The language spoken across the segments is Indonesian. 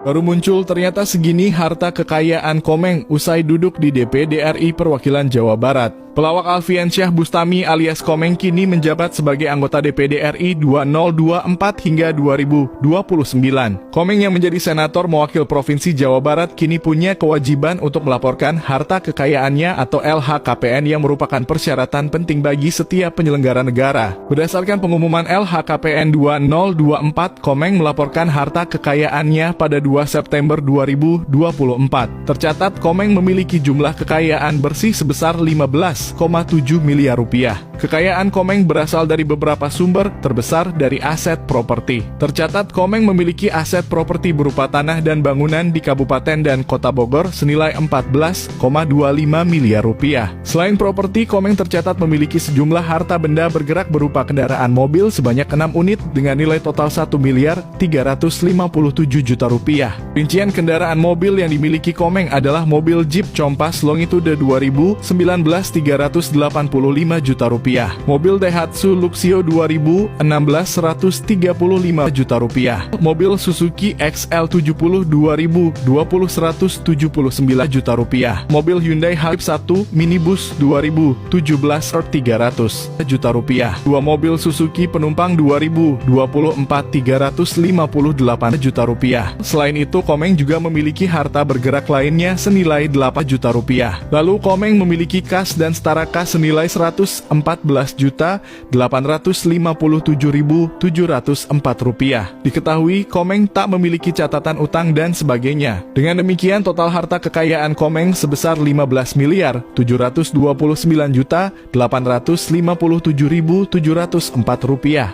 Baru muncul ternyata segini harta kekayaan Komeng usai duduk di DPD RI Perwakilan Jawa Barat. Pelawak Alfiansyah Bustami alias Komeng kini menjabat sebagai anggota DPD RI 2024 hingga 2029. Komeng yang menjadi senator mewakil Provinsi Jawa Barat kini punya kewajiban untuk melaporkan harta kekayaannya atau LHKPN yang merupakan persyaratan penting bagi setiap penyelenggara negara. Berdasarkan pengumuman LHKPN 2024, Komeng melaporkan harta kekayaannya pada 2 September 2024. Tercatat Komeng memiliki jumlah kekayaan bersih sebesar 15,7 miliar rupiah. Kekayaan Komeng berasal dari beberapa sumber, terbesar dari aset properti. Tercatat Komeng memiliki aset properti berupa tanah dan bangunan di Kabupaten dan Kota Bogor senilai 14,25 miliar rupiah. Selain properti, Komeng tercatat memiliki sejumlah harta benda bergerak berupa kendaraan mobil sebanyak 6 unit dengan nilai total 1 miliar 357 juta rupiah. Rincian kendaraan mobil yang dimiliki Komeng adalah mobil Jeep Compass Longitude 2019 385 juta rupiah, mobil Daihatsu Luxio 2016 135 juta rupiah, mobil Suzuki XL70 2020 179 juta rupiah, mobil Hyundai Hailux 1 minibus 2017 300 juta rupiah, dua mobil Suzuki penumpang 2024 358 juta rupiah. Selain itu, Komeng juga memiliki harta bergerak lainnya senilai 8 juta rupiah. Lalu Komeng memiliki kas dan setara kas senilai 114.857.704 rupiah. Diketahui Komeng tak memiliki catatan utang dan sebagainya. Dengan demikian total harta kekayaan Komeng sebesar 15.729.857.704 rupiah.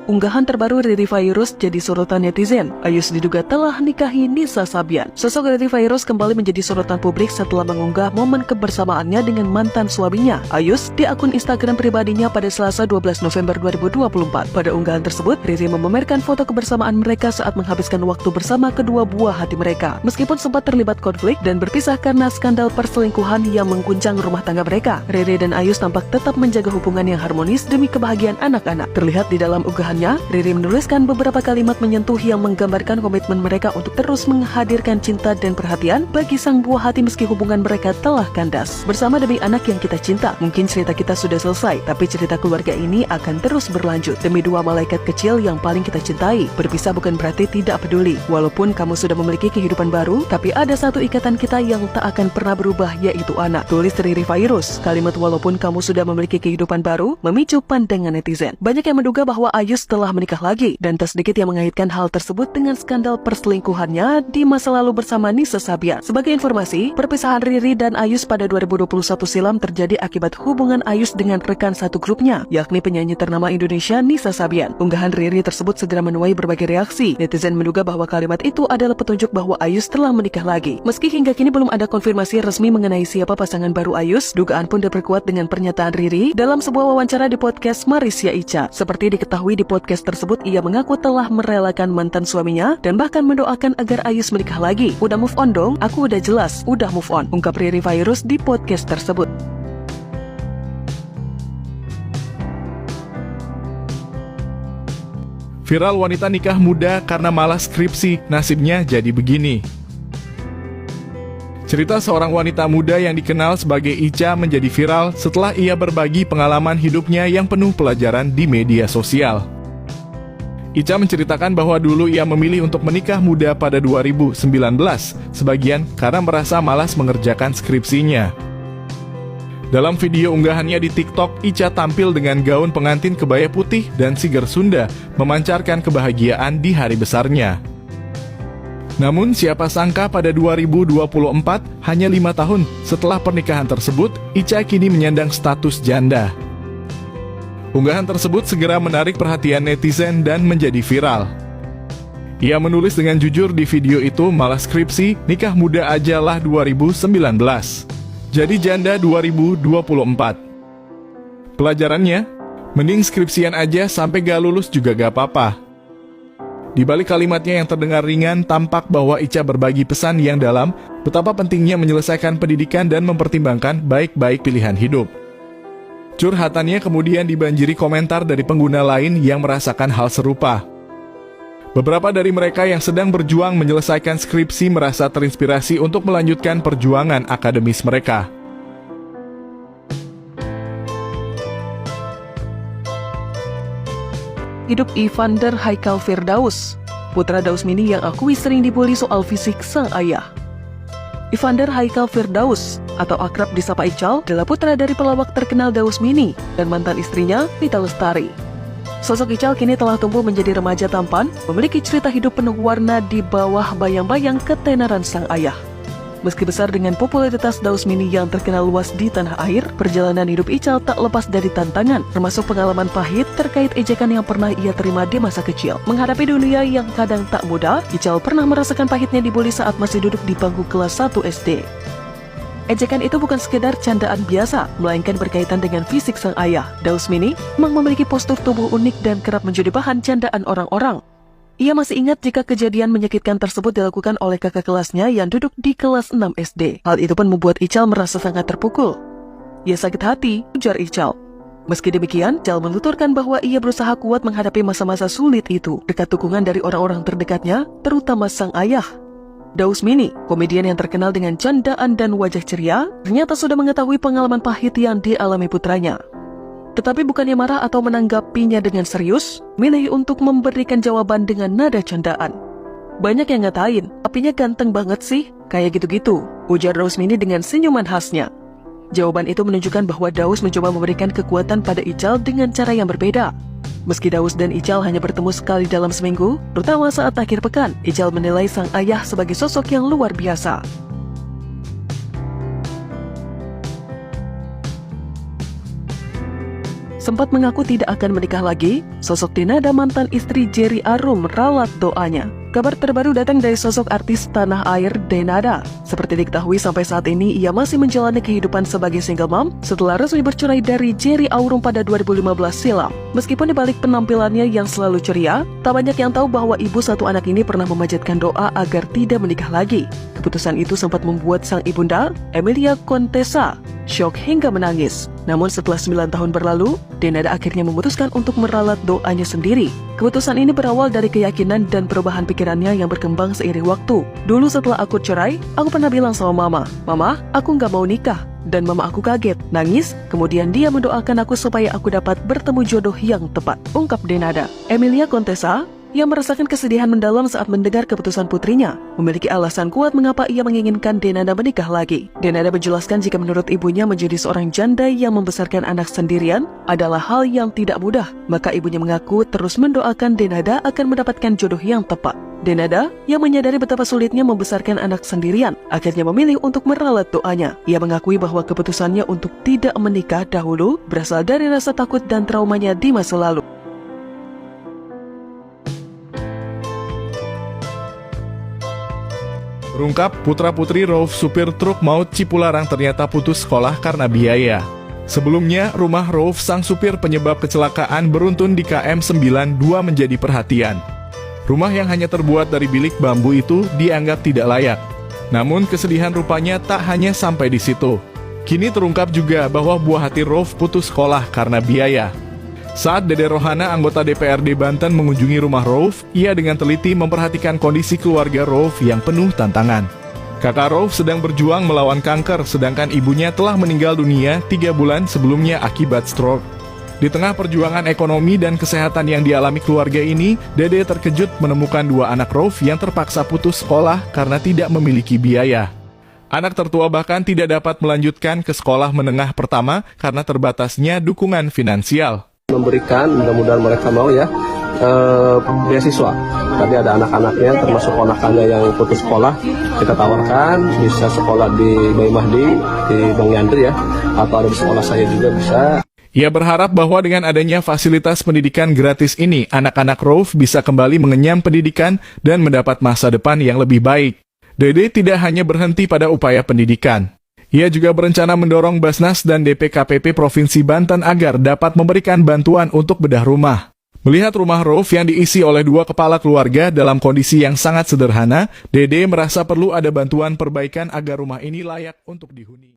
Unggahan terbaru Riri Virus jadi sorotan netizen. Ayus diduga telah nikahi Nisa Sabian. Sosok Riri Virus kembali menjadi sorotan publik setelah mengunggah momen kebersamaannya dengan mantan suaminya, Ayus, di akun Instagram pribadinya pada Selasa 12 November 2024. Pada unggahan tersebut, Riri memamerkan foto kebersamaan mereka saat menghabiskan waktu bersama kedua buah hati mereka. Meskipun sempat terlibat konflik dan berpisah karena skandal perselingkuhan yang mengguncang rumah tangga mereka, Riri dan Ayus tampak tetap menjaga hubungan yang harmonis demi kebahagiaan anak-anak. Terlihat di dalam unggahan Riri menuliskan beberapa kalimat menyentuh yang menggambarkan komitmen mereka untuk terus menghadirkan cinta dan perhatian bagi sang buah hati meski hubungan mereka telah kandas. Bersama demi anak yang kita cinta, mungkin cerita kita sudah selesai, tapi cerita keluarga ini akan terus berlanjut. Demi dua malaikat kecil yang paling kita cintai, berpisah bukan berarti tidak peduli. Walaupun kamu sudah memiliki kehidupan baru, tapi ada satu ikatan kita yang tak akan pernah berubah, yaitu anak. Tulis Riri Virus. Kalimat walaupun kamu sudah memiliki kehidupan baru memicu pandangan netizen. Banyak yang menduga bahwa Ayus telah menikah lagi, dan tak sedikit yang mengaitkan hal tersebut dengan skandal perselingkuhannya di masa lalu bersama Nisa Sabian. Sebagai informasi, perpisahan Riri dan Ayus pada 2021 silam terjadi akibat hubungan Ayus dengan rekan satu grupnya, yakni penyanyi ternama Indonesia Nisa Sabian. Unggahan Riri tersebut segera menuai berbagai reaksi. Netizen menduga bahwa kalimat itu adalah petunjuk bahwa Ayus telah menikah lagi. Meski hingga kini belum ada konfirmasi resmi mengenai siapa pasangan baru Ayus, dugaan pun diperkuat dengan pernyataan Riri dalam sebuah wawancara di podcast Marisya Ica. Seperti diketahui di podcast tersebut, ia mengaku telah merelakan mantan suaminya dan bahkan mendoakan agar Ayus menikah lagi. Udah move on dong, aku udah jelas, udah move on, ungkap Riri Virus di podcast tersebut. Viral wanita nikah muda karena malas skripsi, nasibnya jadi begini. Cerita seorang wanita muda yang dikenal sebagai Ica menjadi viral setelah ia berbagi pengalaman hidupnya yang penuh pelajaran di media sosial. Ica menceritakan bahwa dulu ia memilih untuk menikah muda pada 2019, sebagian karena merasa malas mengerjakan skripsinya. Dalam video unggahannya di TikTok, Ica tampil dengan gaun pengantin kebaya putih dan siger Sunda, memancarkan kebahagiaan di hari besarnya. Namun siapa sangka pada 2024, hanya 5 tahun setelah pernikahan tersebut, Ica kini menyandang status janda. Unggahan tersebut segera menarik perhatian netizen dan menjadi viral. Ia menulis dengan jujur di video itu, malah skripsi, nikah muda aja lah 2019. Jadi janda 2024. Pelajarannya, mending skripsian aja sampai gak lulus juga gak apa-apa. Di balik kalimatnya yang terdengar ringan, tampak bahwa Ica berbagi pesan yang dalam, betapa pentingnya menyelesaikan pendidikan dan mempertimbangkan baik-baik pilihan hidup. Curhatannya kemudian dibanjiri komentar dari pengguna lain yang merasakan hal serupa. Beberapa dari mereka yang sedang berjuang menyelesaikan skripsi merasa terinspirasi untuk melanjutkan perjuangan akademis mereka. Hidup Evander Haikal Firdaus, putra Dausmini yang akui sering dibully soal fisik sang ayah. Evander Haikal Firdaus, atau akrab disapa Ical, adalah putra dari pelawak terkenal Dausmini dan mantan istrinya, Vita Lestari. Sosok Ical kini telah tumbuh menjadi remaja tampan, memiliki cerita hidup penuh warna di bawah bayang-bayang ketenaran sang ayah. Meski besar dengan popularitas Dausmini yang terkenal luas di tanah air, perjalanan hidup Ical tak lepas dari tantangan, termasuk pengalaman pahit terkait ejekan yang pernah ia terima di masa kecil. Menghadapi dunia yang kadang tak mudah, Ical pernah merasakan pahitnya dibully saat masih duduk di bangku kelas 1 SD. Ejekan itu bukan sekedar candaan biasa, melainkan berkaitan dengan fisik sang ayah. Dausmini memang memiliki postur tubuh unik dan kerap menjadi bahan candaan orang-orang. Ia masih ingat jika kejadian menyakitkan tersebut dilakukan oleh kakak kelasnya yang duduk di kelas 6 SD. Hal itu pun membuat Ical merasa sangat terpukul. Ia sakit hati, ujar Ical. Meski demikian, Ical menuturkan bahwa ia berusaha kuat menghadapi masa-masa sulit itu, dekat dukungan dari orang-orang terdekatnya, terutama sang ayah. Dausmini, komedian yang terkenal dengan candaan dan wajah ceria, ternyata sudah mengetahui pengalaman pahit yang dialami putranya. Tetapi bukannya marah atau menanggapinya dengan serius, milih untuk memberikan jawaban dengan nada candaan. Banyak yang ngatain, apinya ganteng banget sih, kayak gitu-gitu, ujar Dausmini dengan senyuman khasnya. Jawaban itu menunjukkan bahwa Daus mencoba memberikan kekuatan pada Ical dengan cara yang berbeda. Meski Daus dan Ical hanya bertemu sekali dalam seminggu, terutama saat akhir pekan, Ical menilai sang ayah sebagai sosok yang luar biasa. Sempat mengaku tidak akan menikah lagi, sosok Denada mantan istri Jerry Arum ralat doanya. Kabar terbaru datang dari sosok artis tanah air Denada. Seperti diketahui sampai saat ini ia masih menjalani kehidupan sebagai single mom setelah resmi bercerai dari Jerry Arum pada 2015 silam. Meskipun dibalik penampilannya yang selalu ceria, tak banyak yang tahu bahwa ibu satu anak ini pernah memanjatkan doa agar tidak menikah lagi. Keputusan itu sempat membuat sang ibunda, Emilia Contessa, syok hingga menangis. Namun setelah 9 tahun berlalu, Denada akhirnya memutuskan untuk meralat doanya sendiri. Keputusan ini berawal dari keyakinan dan perubahan pikirannya yang berkembang seiring waktu. Dulu setelah aku cerai, aku pernah bilang sama Mama, aku nggak mau nikah. Dan Mama aku kaget, nangis, kemudian dia mendoakan aku supaya aku dapat bertemu jodoh yang tepat, ungkap Denada. Emilia Contessa yang merasakan kesedihan mendalam saat mendengar keputusan putrinya, memiliki alasan kuat mengapa ia menginginkan Denada menikah lagi. Denada menjelaskan jika menurut ibunya menjadi seorang janda yang membesarkan anak sendirian adalah hal yang tidak mudah, maka ibunya mengaku terus mendoakan Denada akan mendapatkan jodoh yang tepat. Denada, yang menyadari betapa sulitnya membesarkan anak sendirian, akhirnya memilih untuk meralat doanya. Ia mengakui bahwa keputusannya untuk tidak menikah dahulu berasal dari rasa takut dan traumanya di masa lalu. Terungkap putra-putri Rauf supir truk maut Cipularang ternyata putus sekolah karena biaya. Sebelumnya, rumah Rauf sang supir penyebab kecelakaan beruntun di KM 92 menjadi perhatian. Rumah yang hanya terbuat dari bilik bambu itu dianggap tidak layak. Namun kesedihan rupanya tak hanya sampai di situ. Kini terungkap juga bahwa buah hati Rauf putus sekolah karena biaya. Saat Dede Rohana, anggota DPRD Banten mengunjungi rumah Rauf, ia dengan teliti memperhatikan kondisi keluarga Rauf yang penuh tantangan. Kakak Rauf sedang berjuang melawan kanker, sedangkan ibunya telah meninggal dunia 3 bulan sebelumnya akibat stroke. Di tengah perjuangan ekonomi dan kesehatan yang dialami keluarga ini, Dede terkejut menemukan 2 anak Rauf yang terpaksa putus sekolah karena tidak memiliki biaya. Anak tertua bahkan tidak dapat melanjutkan ke sekolah menengah pertama karena terbatasnya dukungan finansial. Memberikan, mudah-mudahan mereka mau ya, beasiswa. Tadi ada anak-anaknya, termasuk ponakannya yang putus sekolah, kita tawarkan bisa sekolah di Bayi Mahdi, di Bang Yandri ya, atau ada di sekolah saya juga bisa. Ia berharap bahwa dengan adanya fasilitas pendidikan gratis ini, anak-anak Rauf bisa kembali mengenyam pendidikan dan mendapat masa depan yang lebih baik. Dede tidak hanya berhenti pada upaya pendidikan. Ia juga berencana mendorong Basnas dan DPKPP Provinsi Banten agar dapat memberikan bantuan untuk bedah rumah. Melihat rumah Rauf yang diisi oleh 2 kepala keluarga dalam kondisi yang sangat sederhana, Dede merasa perlu ada bantuan perbaikan agar rumah ini layak untuk dihuni.